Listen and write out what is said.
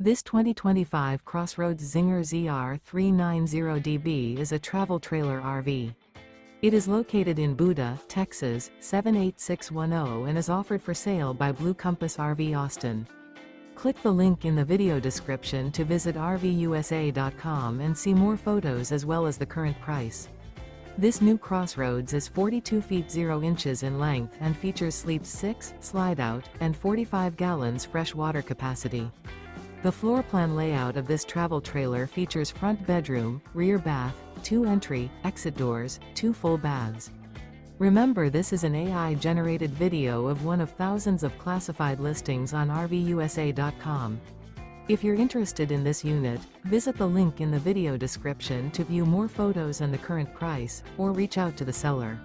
This 2025 CrossRoads Zinger ZR390DB is a travel trailer RV. It is located in Buda, Texas, 78610 and is offered for sale by Blue Compass RV Austin. Click the link in the video description to visit RVUSA.com and see more photos as well as the current price. This new CrossRoads is 42 feet 0 inches in length and features sleeps 6, Slideout, and 45 gallons fresh water capacity. The floor plan layout of this travel trailer features front bedroom, rear bath, 2 entry, exit doors, 2 full baths. Remember, this is an AI-generated video of one of thousands of classified listings on RVUSA.com. If you're interested in this unit, visit the link in the video description to view more photos and the current price, or reach out to the seller.